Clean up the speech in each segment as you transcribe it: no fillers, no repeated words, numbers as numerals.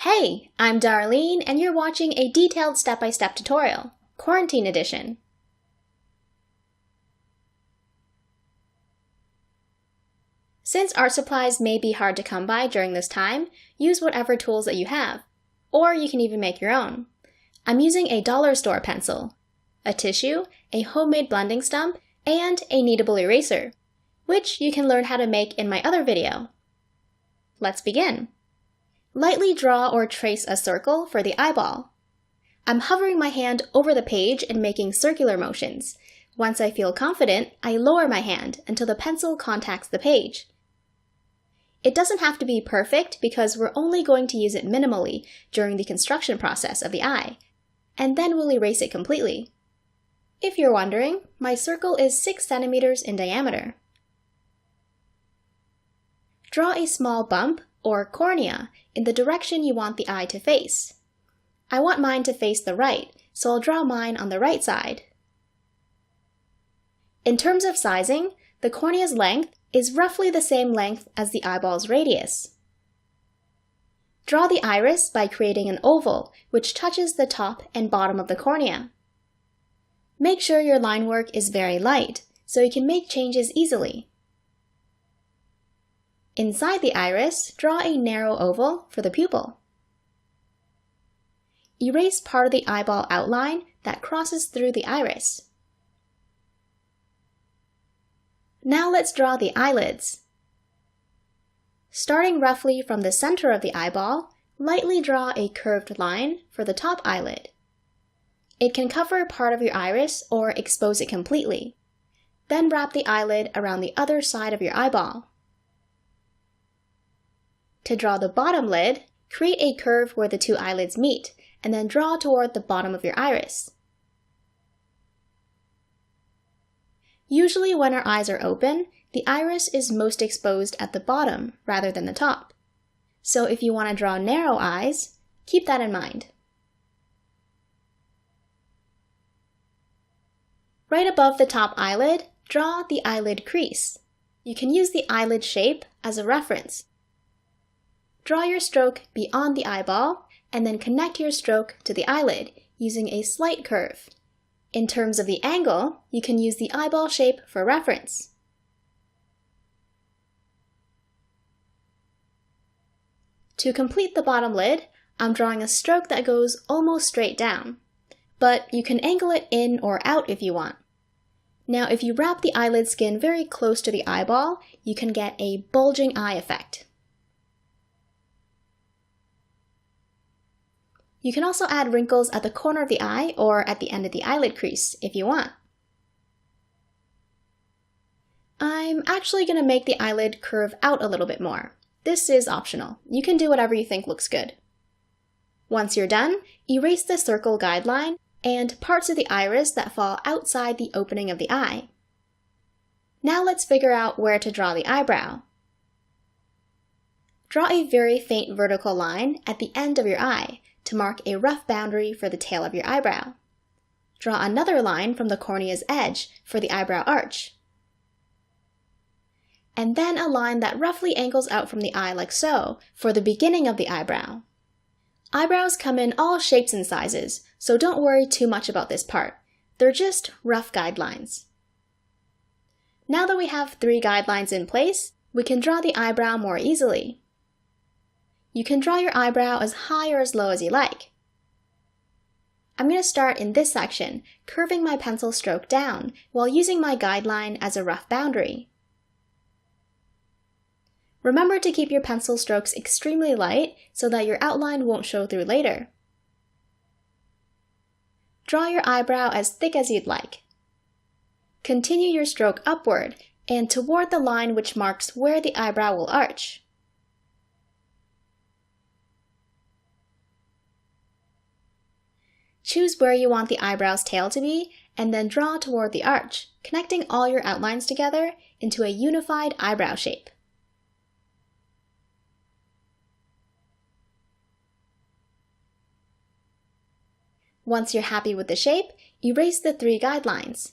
Hey, I'm Darlene, and you're watching a detailed step-by-step tutorial, Quarantine Edition. Since art supplies may be hard to come by during this time, use whatever tools that you have, or you can even make your own. I'm using a dollar store pencil, a tissue, a homemade blending stump, and a kneadable eraser, which you can learn how to make in my other video. Let's begin. Lightly draw or trace a circle for the eyeball. I'm hovering my hand over the page and making circular motions. Once I feel confident, I lower my hand until the pencil contacts the page. It doesn't have to be perfect because we're only going to use it minimally during the construction process of the eye, and then we'll erase it completely. If you're wondering, my circle is 6 centimeters in diameter. Draw a small bump, or cornea, in the direction you want the eye to face. I want mine to face the right, so I'll draw mine on the right side. In terms of sizing, the cornea's length is roughly the same length as the eyeball's radius. Draw the iris by creating an oval, which touches the top and bottom of the cornea. Make sure your line work is very light, so you can make changes easily. Inside the iris, draw a narrow oval for the pupil. Erase part of the eyeball outline that crosses through the iris. Now let's draw the eyelids. Starting roughly from the center of the eyeball, lightly draw a curved line for the top eyelid. It can cover part of your iris or expose it completely. Then wrap the eyelid around the other side of your eyeball. To draw the bottom lid, create a curve where the two eyelids meet, and then draw toward the bottom of your iris. Usually when our eyes are open, the iris is most exposed at the bottom rather than the top. So if you want to draw narrow eyes, keep that in mind. Right above the top eyelid, draw the eyelid crease. You can use the eyelid shape as a reference. Draw your stroke beyond the eyeball, and then connect your stroke to the eyelid using a slight curve. In terms of the angle, you can use the eyeball shape for reference. To complete the bottom lid, I'm drawing a stroke that goes almost straight down, but you can angle it in or out if you want. Now, if you wrap the eyelid skin very close to the eyeball, you can get a bulging eye effect. You can also add wrinkles at the corner of the eye or at the end of the eyelid crease if you want. I'm actually going to make the eyelid curve out a little bit more. This is optional. You can do whatever you think looks good. Once you're done, erase the circle guideline and parts of the iris that fall outside the opening of the eye. Now let's figure out where to draw the eyebrow. Draw a very faint vertical line at the end of your eye to mark a rough boundary for the tail of your eyebrow. Draw another line from the cornea's edge for the eyebrow arch. And then a line that roughly angles out from the eye like so for the beginning of the eyebrow. Eyebrows come in all shapes and sizes, so don't worry too much about this part. They're just rough guidelines. Now that we have 3 guidelines in place, we can draw the eyebrow more easily. You can draw your eyebrow as high or as low as you like. I'm going to start in this section, curving my pencil stroke down while using my guideline as a rough boundary. Remember to keep your pencil strokes extremely light so that your outline won't show through later. Draw your eyebrow as thick as you'd like. Continue your stroke upward and toward the line which marks where the eyebrow will arch. Choose where you want the eyebrow's tail to be, and then draw toward the arch, connecting all your outlines together into a unified eyebrow shape. Once you're happy with the shape, erase the 3 guidelines.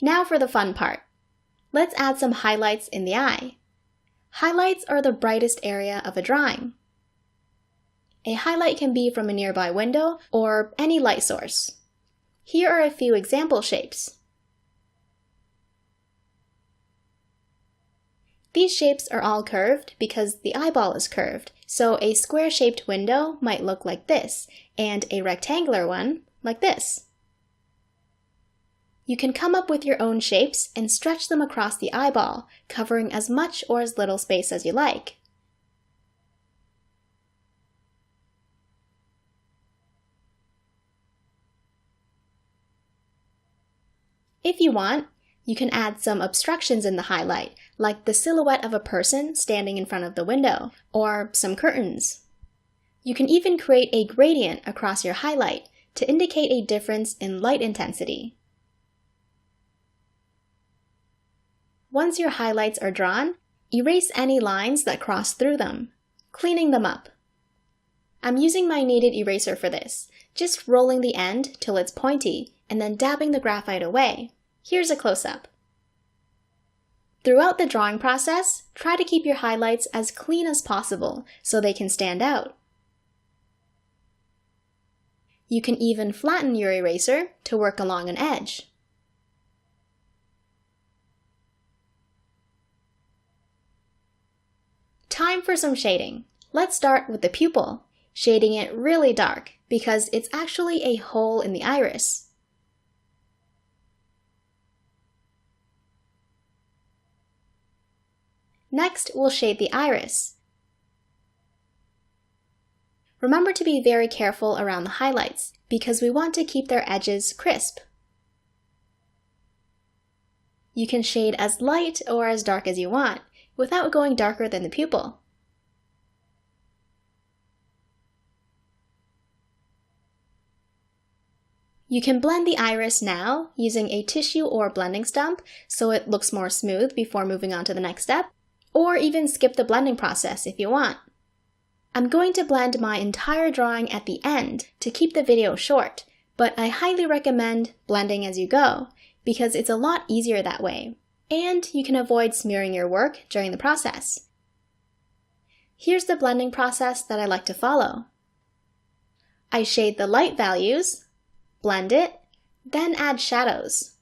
Now for the fun part. Let's add some highlights in the eye. Highlights are the brightest area of a drawing. A highlight can be from a nearby window or any light source. Here are a few example shapes. These shapes are all curved because the eyeball is curved, so a square-shaped window might look like this, and a rectangular one like this. You can come up with your own shapes and stretch them across the eyeball, covering as much or as little space as you like. If you want, you can add some obstructions in the highlight, like the silhouette of a person standing in front of the window, or some curtains. You can even create a gradient across your highlight to indicate a difference in light intensity. Once your highlights are drawn, erase any lines that cross through them, cleaning them up. I'm using my kneaded eraser for this, just rolling the end till it's pointy and then dabbing the graphite away. Here's a close-up. Throughout the drawing process, try to keep your highlights as clean as possible so they can stand out. You can even flatten your eraser to work along an edge. Time for some shading. Let's start with the pupil, shading it really dark because it's actually a hole in the iris. Next, we'll shade the iris. Remember to be very careful around the highlights because we want to keep their edges crisp. You can shade as light or as dark as you want, without going darker than the pupil. You can blend the iris now using a tissue or blending stump so it looks more smooth before moving on to the next step, or even skip the blending process if you want. I'm going to blend my entire drawing at the end to keep the video short, but I highly recommend blending as you go because it's a lot easier that way, and you can avoid smearing your work during the process. Here's the blending process that I like to follow. I shade the light values, blend it, then add shadows.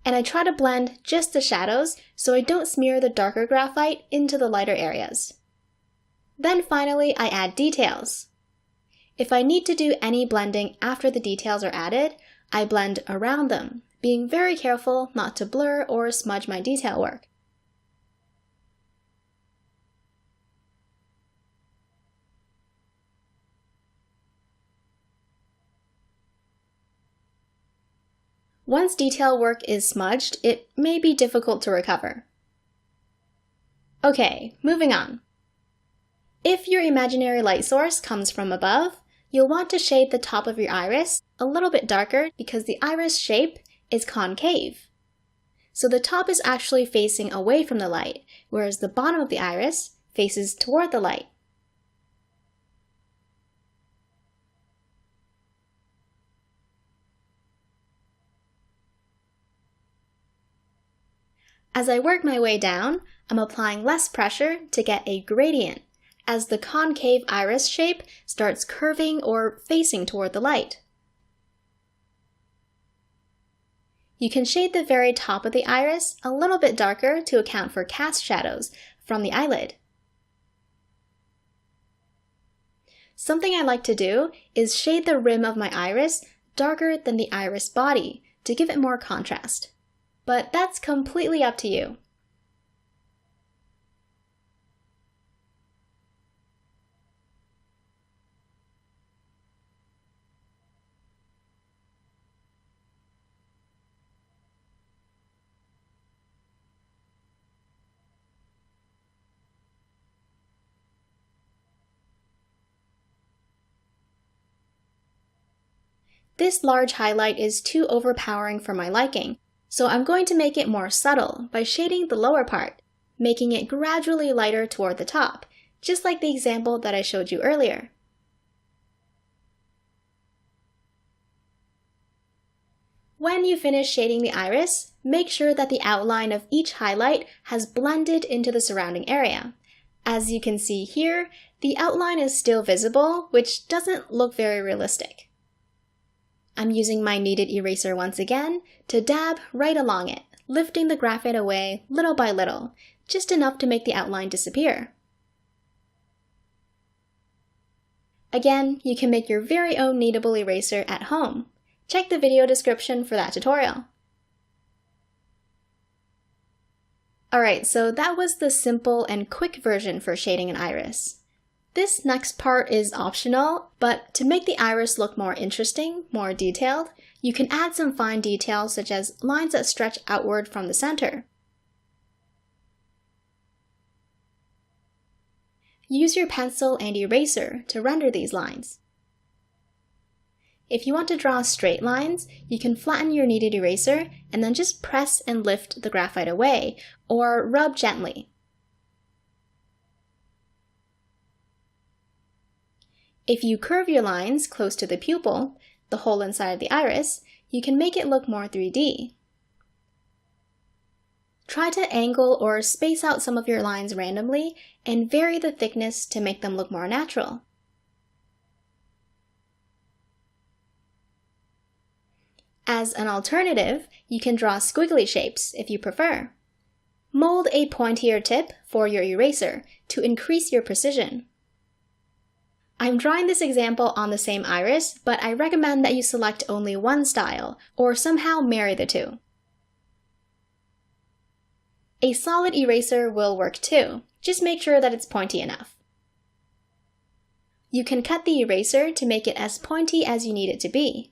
And I try to blend just the shadows so I don't smear the darker graphite into the lighter areas. Then finally, I add details. If I need to do any blending after the details are added, I blend around them, being very careful not to blur or smudge my detail work. Once detail work is smudged, it may be difficult to recover. Okay, moving on. If your imaginary light source comes from above, you'll want to shade the top of your iris a little bit darker because the iris shape is concave. So the top is actually facing away from the light, whereas the bottom of the iris faces toward the light. As I work my way down, I'm applying less pressure to get a gradient, as the concave iris shape starts curving or facing toward the light. You can shade the very top of the iris a little bit darker to account for cast shadows from the eyelid. Something I like to do is shade the rim of my iris darker than the iris body to give it more contrast. But that's completely up to you. This large highlight is too overpowering for my liking, so I'm going to make it more subtle by shading the lower part, making it gradually lighter toward the top, just like the example that I showed you earlier. When you finish shading the iris, make sure that the outline of each highlight has blended into the surrounding area, As you can see here, the outline is still visible, which doesn't look very realistic. I'm using my kneaded eraser once again to dab right along it, lifting the graphite away little by little, just enough to make the outline disappear. Again, you can make your very own kneadable eraser at home. Check the video description for that tutorial. Alright, so that was the simple and quick version for shading an iris. This next part is optional, but to make the iris look more interesting, more detailed, you can add some fine details such as lines that stretch outward from the center. Use your pencil and eraser to render these lines. If you want to draw straight lines, you can flatten your kneaded eraser and then just press and lift the graphite away, or rub gently. If you curve your lines close to the pupil, the hole inside of the iris, you can make it look more 3D. Try to angle or space out some of your lines randomly and vary the thickness to make them look more natural. As an alternative, you can draw squiggly shapes if you prefer. Mold a pointier tip for your eraser to increase your precision. I'm drawing this example on the same iris, but I recommend that you select only one style, or somehow marry the two. A solid eraser will work too, just make sure that it's pointy enough. You can cut the eraser to make it as pointy as you need it to be.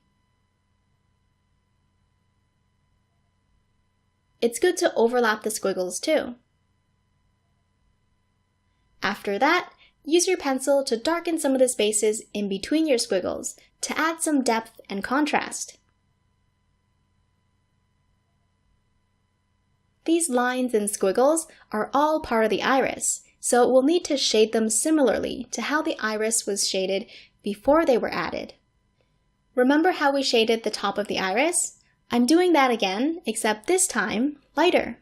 It's good to overlap the squiggles too. After that, use your pencil to darken some of the spaces in between your squiggles to add some depth and contrast. These lines and squiggles are all part of the iris, so we'll need to shade them similarly to how the iris was shaded before they were added. Remember how we shaded the top of the iris? I'm doing that again, except this time lighter.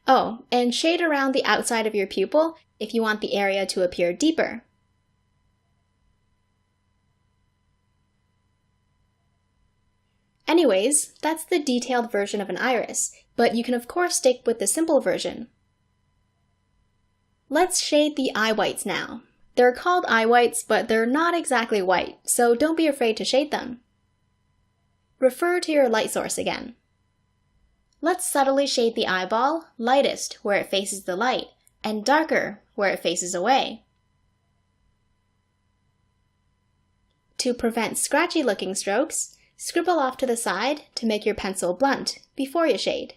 Oh, and shade around the outside of your pupil if you want the area to appear deeper. Anyways, that's the detailed version of an iris, but you can of course stick with the simple version. Let's shade the eye whites now. They're called eye whites, but they're not exactly white, so don't be afraid to shade them. Refer to your light source again. Let's subtly shade the eyeball, lightest where it faces the light, and darker where it faces away. To prevent scratchy looking strokes, scribble off to the side to make your pencil blunt before you shade.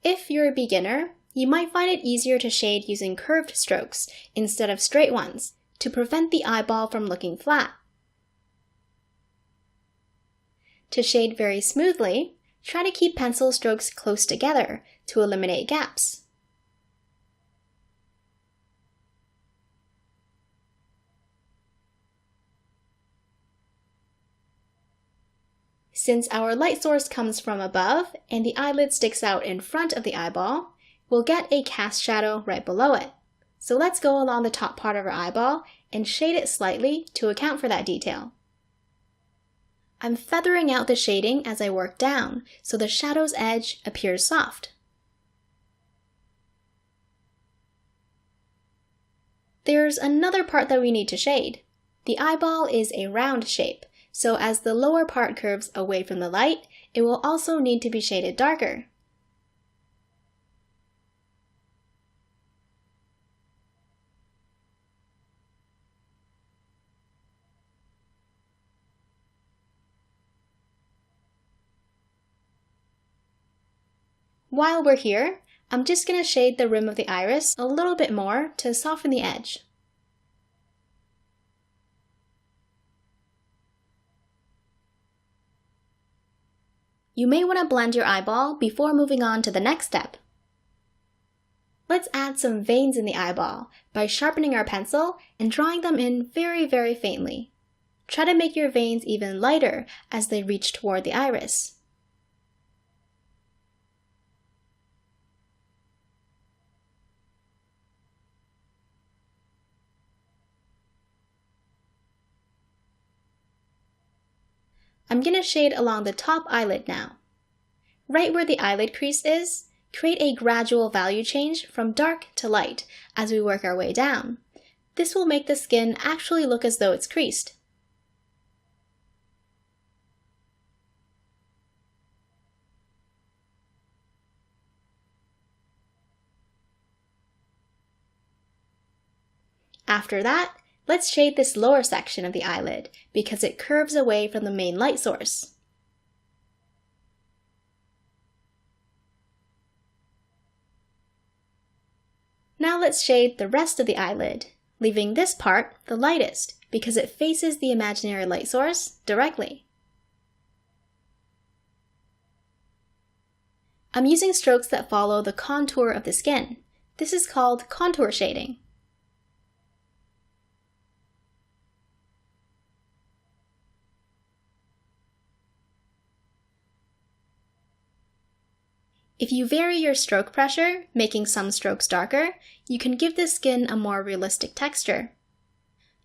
If you're a beginner, you might find it easier to shade using curved strokes instead of straight ones to prevent the eyeball from looking flat. To shade very smoothly, try to keep pencil strokes close together to eliminate gaps. Since our light source comes from above and the eyelid sticks out in front of the eyeball, we'll get a cast shadow right below it. So let's go along the top part of our eyeball and shade it slightly to account for that detail. I'm feathering out the shading as I work down, so the shadow's edge appears soft. There's another part that we need to shade. The eyeball is a round shape, so as the lower part curves away from the light, it will also need to be shaded darker. While we're here, I'm just going to shade the rim of the iris a little bit more to soften the edge. You may want to blend your eyeball before moving on to the next step. let's add some veins in the eyeball by sharpening our pencil and drawing them in very, very faintly. Try to make your veins even lighter as they reach toward the iris. I'm going to shade along the top eyelid now. Right where the eyelid crease is, create a gradual value change from dark to light as we work our way down. This will make the skin actually look as though it's creased. After that, let's shade this lower section of the eyelid because it curves away from the main light source. Now let's shade the rest of the eyelid, leaving this part the lightest because it faces the imaginary light source directly. I'm using strokes that follow the contour of the skin. This is called contour shading. If you vary your stroke pressure, making some strokes darker, you can give the skin a more realistic texture.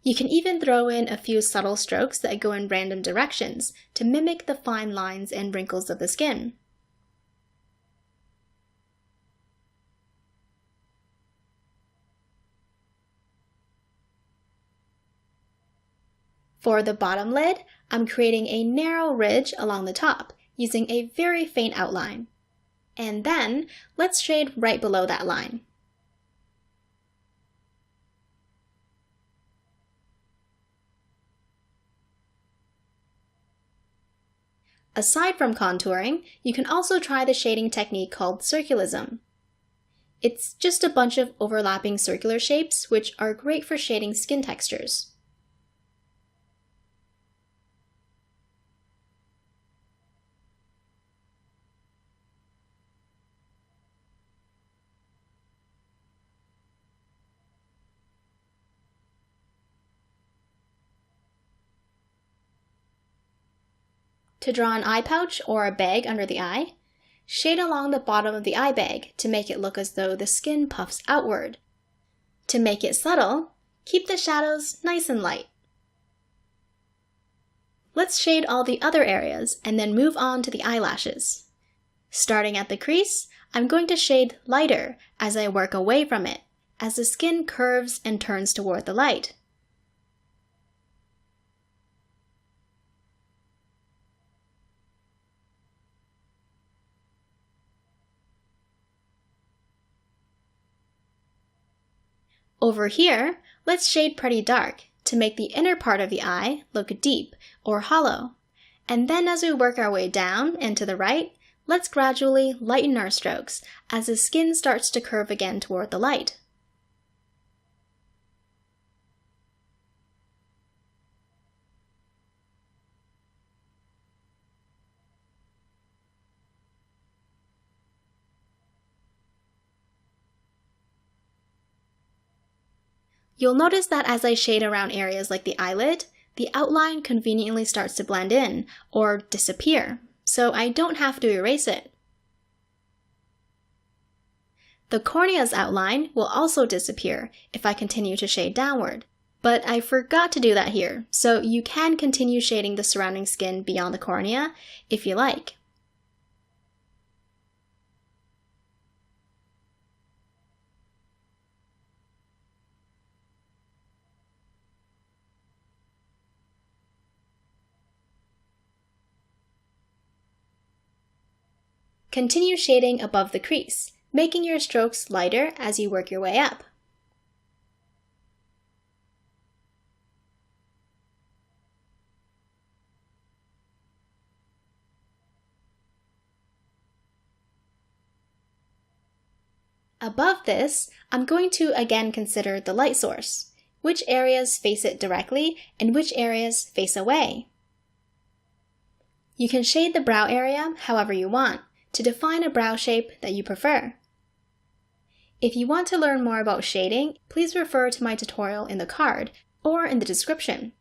You can even throw in a few subtle strokes that go in random directions to mimic the fine lines and wrinkles of the skin. For the bottom lid, I'm creating a narrow ridge along the top using a very faint outline. And then, let's shade right below that line. Aside from contouring, you can also try the shading technique called circulism. It's just a bunch of overlapping circular shapes which are great for shading skin textures. To draw an eye pouch or a bag under the eye, shade along the bottom of the eye bag to make it look as though the skin puffs outward. To make it subtle, keep the shadows nice and light. Let's shade all the other areas and then move on to the eyelashes. Starting at the crease, I'm going to shade lighter as I work away from it, as the skin curves and turns toward the light. Over here, let's shade pretty dark to make the inner part of the eye look deep or hollow. And then as we work our way down and to the right, let's gradually lighten our strokes as the skin starts to curve again toward the light. You'll notice that as I shade around areas like the eyelid, the outline conveniently starts to blend in or disappear, so I don't have to erase it. The cornea's outline will also disappear if I continue to shade downward, but I forgot to do that here, so you can continue shading the surrounding skin beyond the cornea if you like. Continue shading above the crease, making your strokes lighter as you work your way up. Above this, I'm going to again consider the light source, which areas face it directly and which areas face away. You can shade the brow area however you want, to define a brow shape that you prefer. If you want to learn more about shading, please refer to my tutorial in the card or in the description.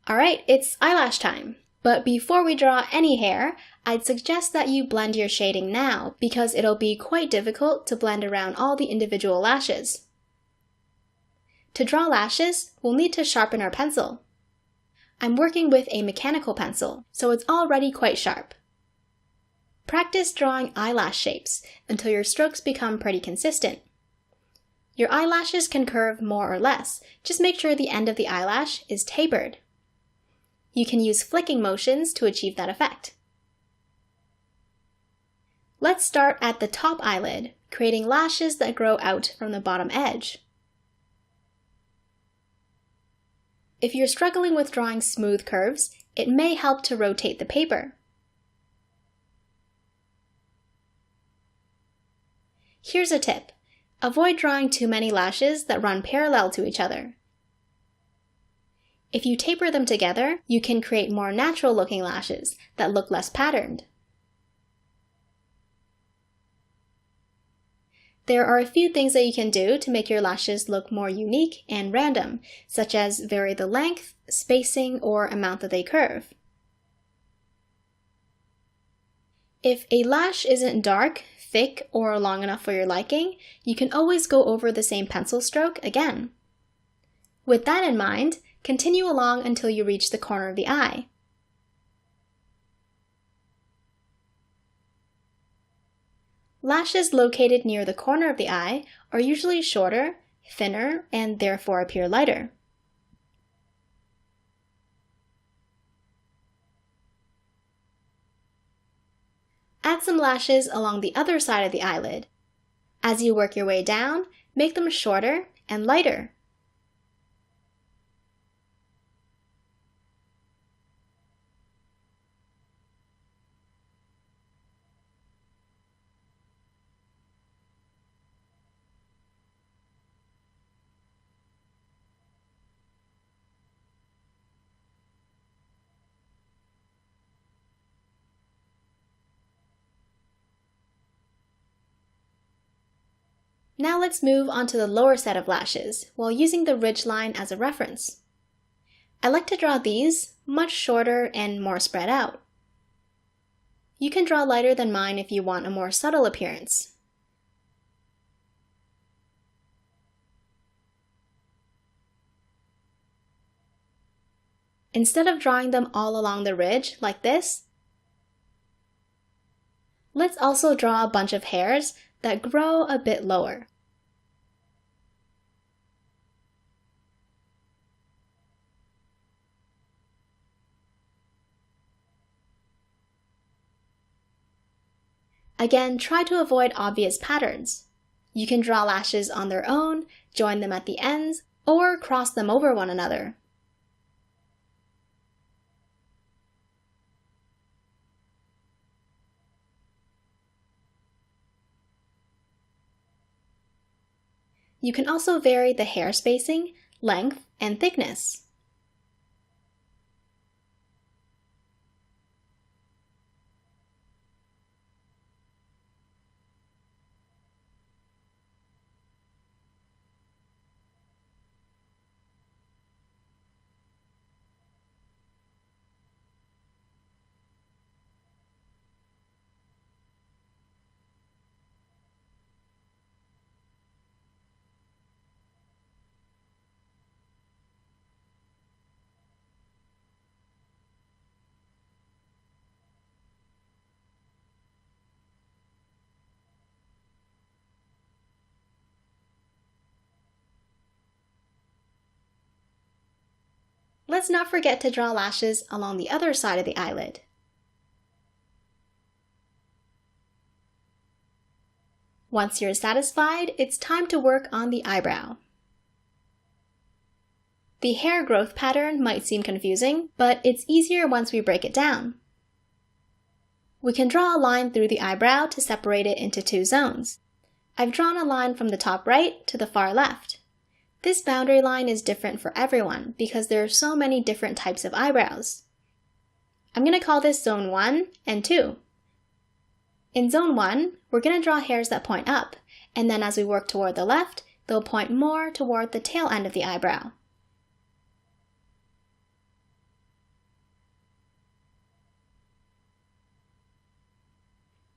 Alright, it's eyelash time. But before we draw any hair, I'd suggest that you blend your shading now because it'll be quite difficult to blend around all the individual lashes. To draw lashes, we'll need to sharpen our pencil. I'm working with a mechanical pencil, so it's already quite sharp. Practice drawing eyelash shapes until your strokes become pretty consistent. Your eyelashes can curve more or less, just make sure the end of the eyelash is tapered. You can use flicking motions to achieve that effect. Let's start at the top eyelid, creating lashes that grow out from the bottom edge. If you're struggling with drawing smooth curves, it may help to rotate the paper. Here's a tip. Avoid drawing too many lashes that run parallel to each other. If you taper them together, you can create more natural-looking lashes that look less patterned. There are a few things that you can do to make your lashes look more unique and random, such as vary the length, spacing, or amount that they curve. If a lash isn't dark, thick, or long enough for your liking, you can always go over the same pencil stroke again. With that in mind, continue along until you reach the corner of the eye. Lashes located near the corner of the eye are usually shorter, thinner, and therefore appear lighter. Add some lashes along the other side of the eyelid. As you work your way down, make them shorter and lighter. Now let's move on to the lower set of lashes, while using the ridge line as a reference. I like to draw these much shorter and more spread out. You can draw lighter than mine if you want a more subtle appearance. Instead of drawing them all along the ridge like this, let's also draw a bunch of hairs that grow a bit lower. Again, try to avoid obvious patterns. You can draw lashes on their own, join them at the ends, or cross them over one another. You can also vary the hair spacing, length, and thickness. Let's not forget to draw lashes along the other side of the eyelid. Once you're satisfied, it's time to work on the eyebrow. The hair growth pattern might seem confusing, but it's easier once we break it down. We can draw a line through the eyebrow to separate it into two zones. I've drawn a line from the top right to the far left. This boundary line is different for everyone because there are so many different types of eyebrows. I'm going to call this Zone 1 and 2. In Zone 1, we're going to draw hairs that point up, and then as we work toward the left, they'll point more toward the tail end of the eyebrow.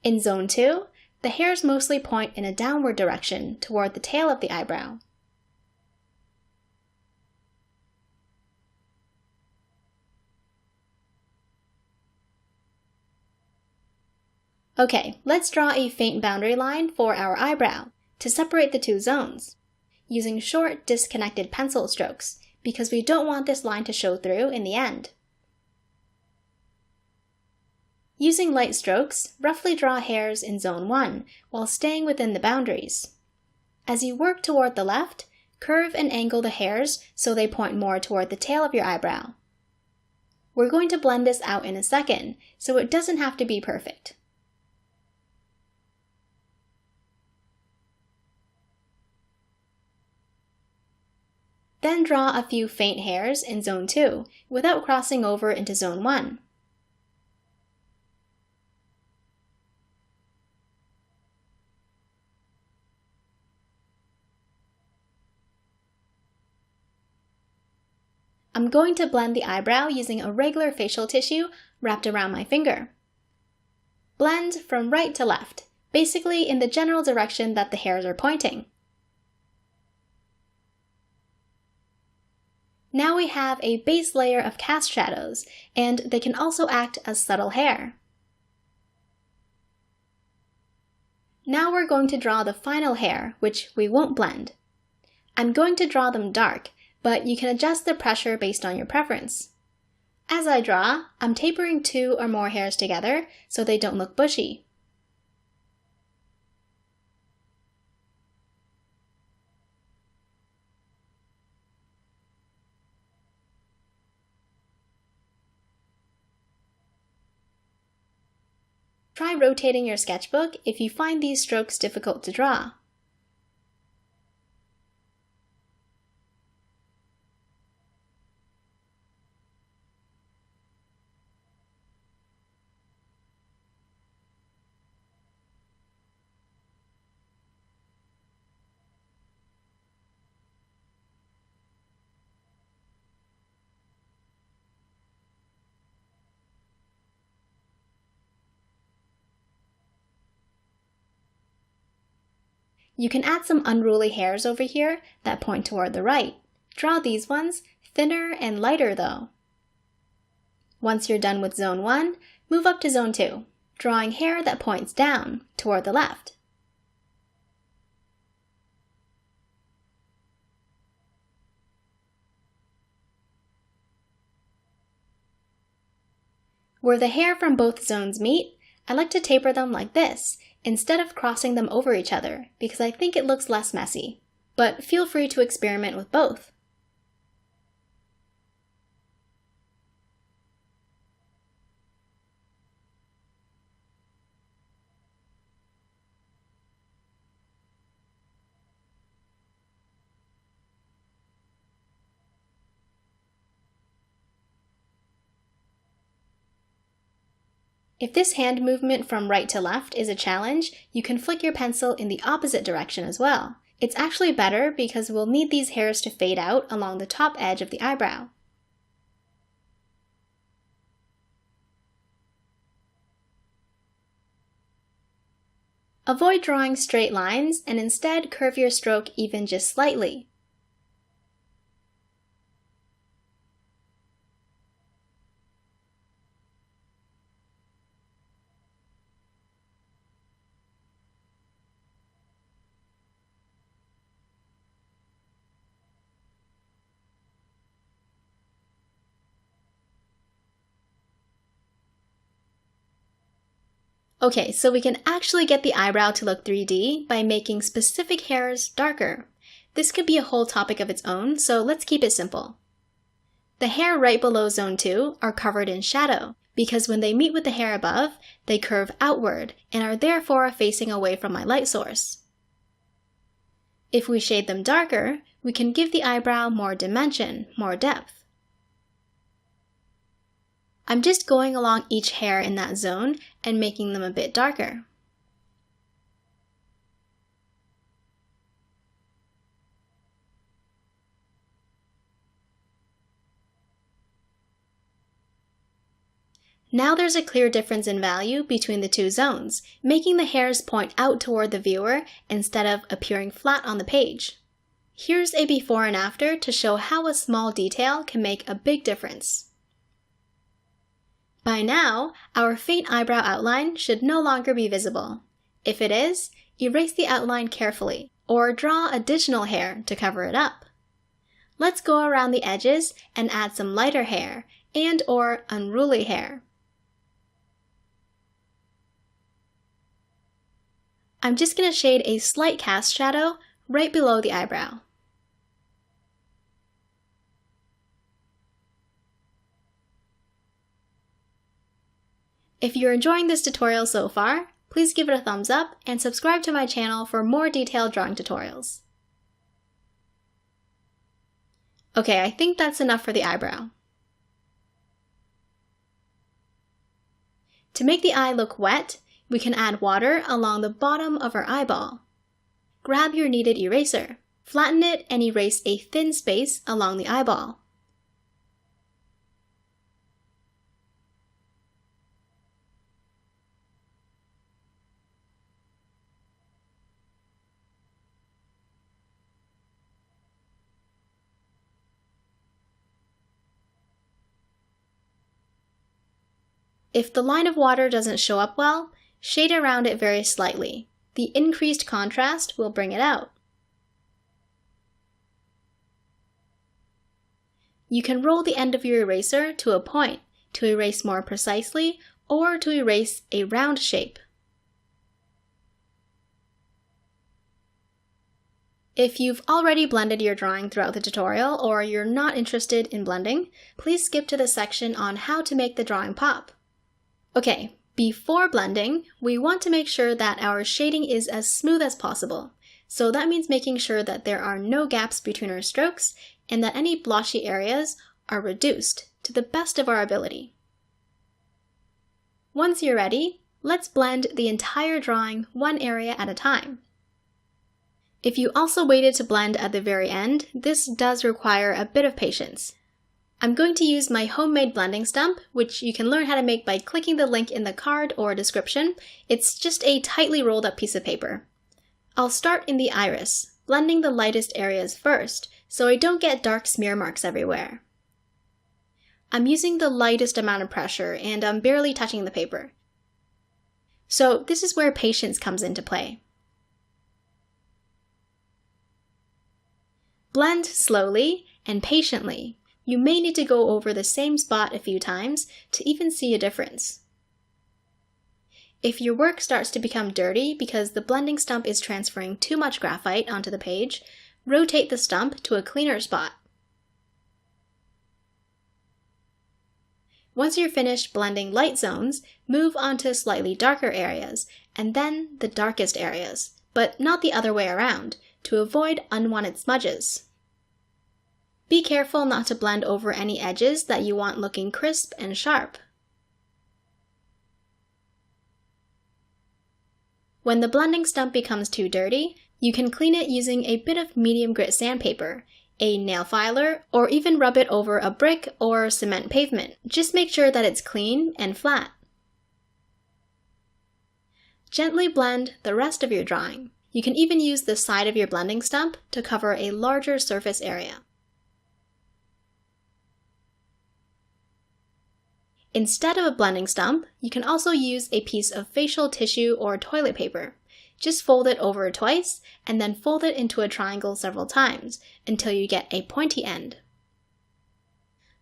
In Zone 2, the hairs mostly point in a downward direction toward the tail of the eyebrow. Okay, let's draw a faint boundary line for our eyebrow to separate the two zones, using short, disconnected pencil strokes, because we don't want this line to show through in the end. Using light strokes, roughly draw hairs in Zone 1 while staying within the boundaries. As you work toward the left, curve and angle the hairs so they point more toward the tail of your eyebrow. We're going to blend this out in a second, so it doesn't have to be perfect. Then draw a few faint hairs in Zone 2 without crossing over into Zone 1. I'm going to blend the eyebrow using a regular facial tissue wrapped around my finger. Blend from right to left, basically in the general direction that the hairs are pointing. Now we have a base layer of cast shadows, and they can also act as subtle hair. Now we're going to draw the final hair, which we won't blend. I'm going to draw them dark, but you can adjust the pressure based on your preference. As I draw, I'm tapering 2 or more hairs together so they don't look bushy. Try rotating your sketchbook if you find these strokes difficult to draw. You can add some unruly hairs over here that point toward the right. Draw these ones, thinner and lighter though. Once you're done with Zone 1, move up to Zone 2, drawing hair that points down, toward the left. Where the hair from both zones meet, I like to taper them like this, instead of crossing them over each other, because I think it looks less messy. But feel free to experiment with both. If this hand movement from right to left is a challenge, you can flick your pencil in the opposite direction as well. It's actually better because we'll need these hairs to fade out along the top edge of the eyebrow. Avoid drawing straight lines and instead curve your stroke even just slightly. Okay, so we can actually get the eyebrow to look 3D by making specific hairs darker. This could be a whole topic of its own, so let's keep it simple. The hair right below Zone 2 are covered in shadow, because when they meet with the hair above, they curve outward and are therefore facing away from my light source. If we shade them darker, we can give the eyebrow more dimension, more depth. I'm just going along each hair in that zone and making them a bit darker. Now there's a clear difference in value between the two zones, making the hairs point out toward the viewer instead of appearing flat on the page. Here's a before and after to show how a small detail can make a big difference. By now, our faint eyebrow outline should no longer be visible. If it is, erase the outline carefully, or draw additional hair to cover it up. Let's go around the edges and add some lighter hair and/or unruly hair. I'm just going to shade a slight cast shadow right below the eyebrow. If you're enjoying this tutorial so far, please give it a thumbs up and subscribe to my channel for more detailed drawing tutorials. Okay, I think that's enough for the eyebrow. To make the eye look wet, we can add water along the bottom of our eyeball. Grab your kneaded eraser, flatten it and erase a thin space along the eyeball. If the line of water doesn't show up well, shade around it very slightly. The increased contrast will bring it out. You can roll the end of your eraser to a point to erase more precisely or to erase a round shape. If you've already blended your drawing throughout the tutorial or you're not interested in blending, please skip to the section on how to make the drawing pop. Okay, before blending, we want to make sure that our shading is as smooth as possible. So that means making sure that there are no gaps between our strokes and that any blotchy areas are reduced to the best of our ability. Once you're ready, let's blend the entire drawing one area at a time. If you also waited to blend at the very end, this does require a bit of patience. I'm going to use my homemade blending stump, which you can learn how to make by clicking the link in the card or description. It's just a tightly rolled up piece of paper. I'll start in the iris, blending the lightest areas first, so I don't get dark smear marks everywhere. I'm using the lightest amount of pressure and I'm barely touching the paper. So this is where patience comes into play. Blend slowly and patiently. You may need to go over the same spot a few times to even see a difference. If your work starts to become dirty because the blending stump is transferring too much graphite onto the page, rotate the stump to a cleaner spot. Once you're finished blending light zones, move on to slightly darker areas, and then the darkest areas, but not the other way around, to avoid unwanted smudges. Be careful not to blend over any edges that you want looking crisp and sharp. When the blending stump becomes too dirty, you can clean it using a bit of medium grit sandpaper, a nail filer, or even rub it over a brick or cement pavement. Just make sure that it's clean and flat. Gently blend the rest of your drawing. You can even use the side of your blending stump to cover a larger surface area. Instead of a blending stump, you can also use a piece of facial tissue or toilet paper. Just fold it over twice and then fold it into a triangle several times until you get a pointy end.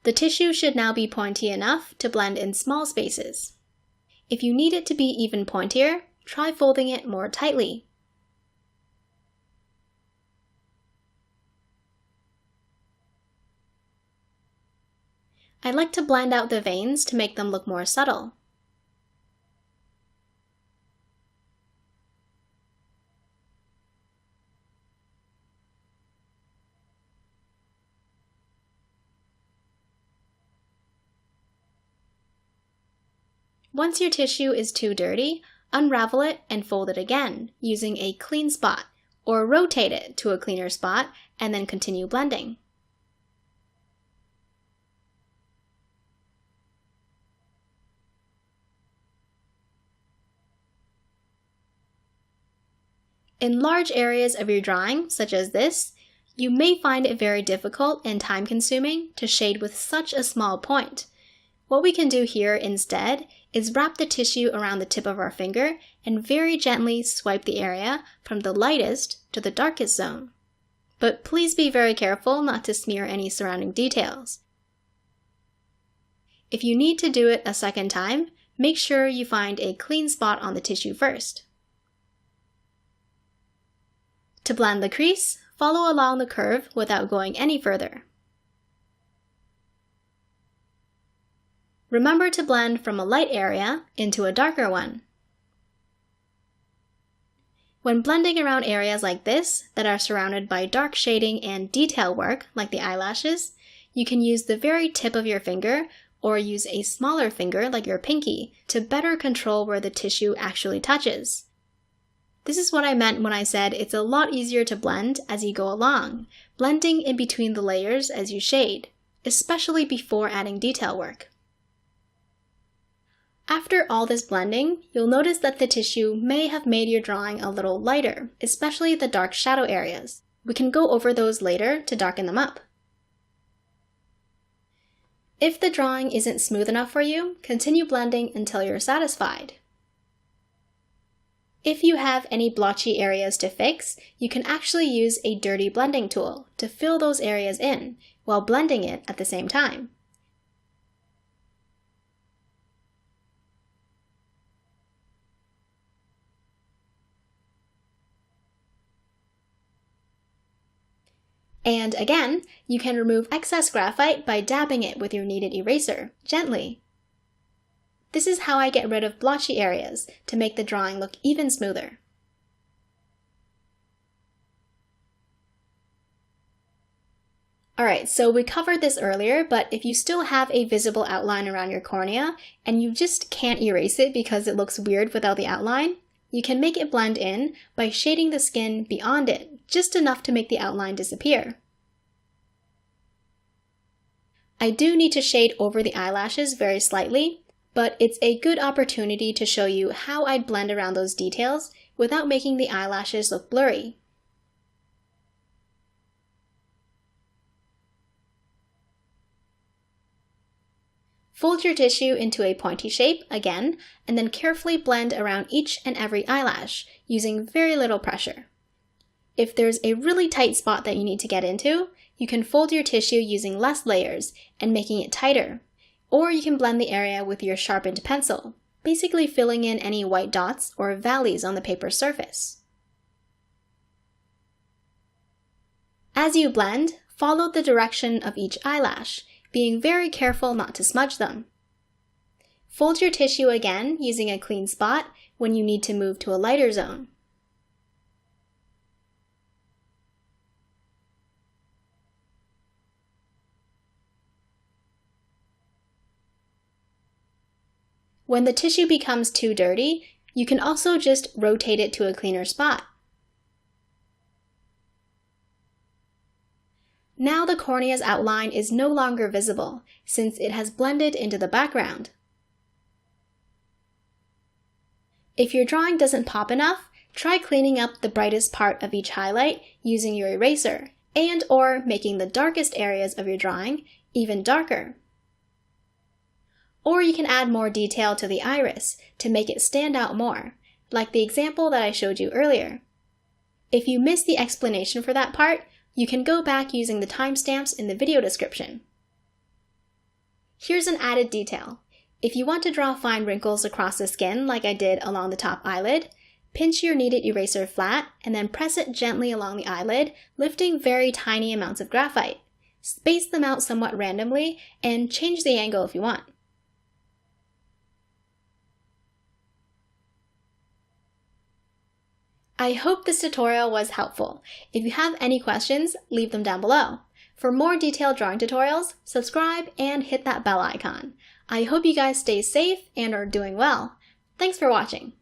The tissue should now be pointy enough to blend in small spaces. If you need it to be even pointier, try folding it more tightly. I like to blend out the veins to make them look more subtle. Once your tissue is too dirty, unravel it and fold it again using a clean spot, or rotate it to a cleaner spot and then continue blending. In large areas of your drawing, such as this, you may find it very difficult and time-consuming to shade with such a small point. What we can do here instead is wrap the tissue around the tip of our finger and very gently swipe the area from the lightest to the darkest zone. But please be very careful not to smear any surrounding details. If you need to do it a second time, make sure you find a clean spot on the tissue first. To blend the crease, follow along the curve without going any further. Remember to blend from a light area into a darker one. When blending around areas like this that are surrounded by dark shading and detail work like the eyelashes, you can use the very tip of your finger or use a smaller finger like your pinky to better control where the tissue actually touches. This is what I meant when I said it's a lot easier to blend as you go along, blending in between the layers as you shade, especially before adding detail work. After all this blending, you'll notice that the tissue may have made your drawing a little lighter, especially the dark shadow areas. We can go over those later to darken them up. If the drawing isn't smooth enough for you, continue blending until you're satisfied. If you have any blotchy areas to fix, you can actually use a dirty blending tool to fill those areas in while blending it at the same time. And again, you can remove excess graphite by dabbing it with your kneaded eraser, gently. This is how I get rid of blotchy areas to make the drawing look even smoother. Alright, so we covered this earlier, but if you still have a visible outline around your cornea and you just can't erase it because it looks weird without the outline, you can make it blend in by shading the skin beyond it, just enough to make the outline disappear. I do need to shade over the eyelashes very slightly, but it's a good opportunity to show you how I'd blend around those details without making the eyelashes look blurry. Fold your tissue into a pointy shape again, and then carefully blend around each and every eyelash, using very little pressure. If there's a really tight spot that you need to get into, you can fold your tissue using less layers and making it tighter. Or you can blend the area with your sharpened pencil, basically filling in any white dots or valleys on the paper surface. As you blend, follow the direction of each eyelash, being very careful not to smudge them. Fold your tissue again using a clean spot when you need to move to a lighter zone. When the tissue becomes too dirty, you can also just rotate it to a cleaner spot. Now the cornea's outline is no longer visible, since it has blended into the background. If your drawing doesn't pop enough, try cleaning up the brightest part of each highlight using your eraser, and/or making the darkest areas of your drawing even darker. Or you can add more detail to the iris to make it stand out more, like the example that I showed you earlier. If you missed the explanation for that part, you can go back using the timestamps in the video description. Here's an added detail. If you want to draw fine wrinkles across the skin like I did along the top eyelid, pinch your kneaded eraser flat and then press it gently along the eyelid, lifting very tiny amounts of graphite. Space them out somewhat randomly and change the angle if you want. I hope this tutorial was helpful. If you have any questions, leave them down below. For more detailed drawing tutorials, subscribe and hit that bell icon. I hope you guys stay safe and are doing well. Thanks for watching.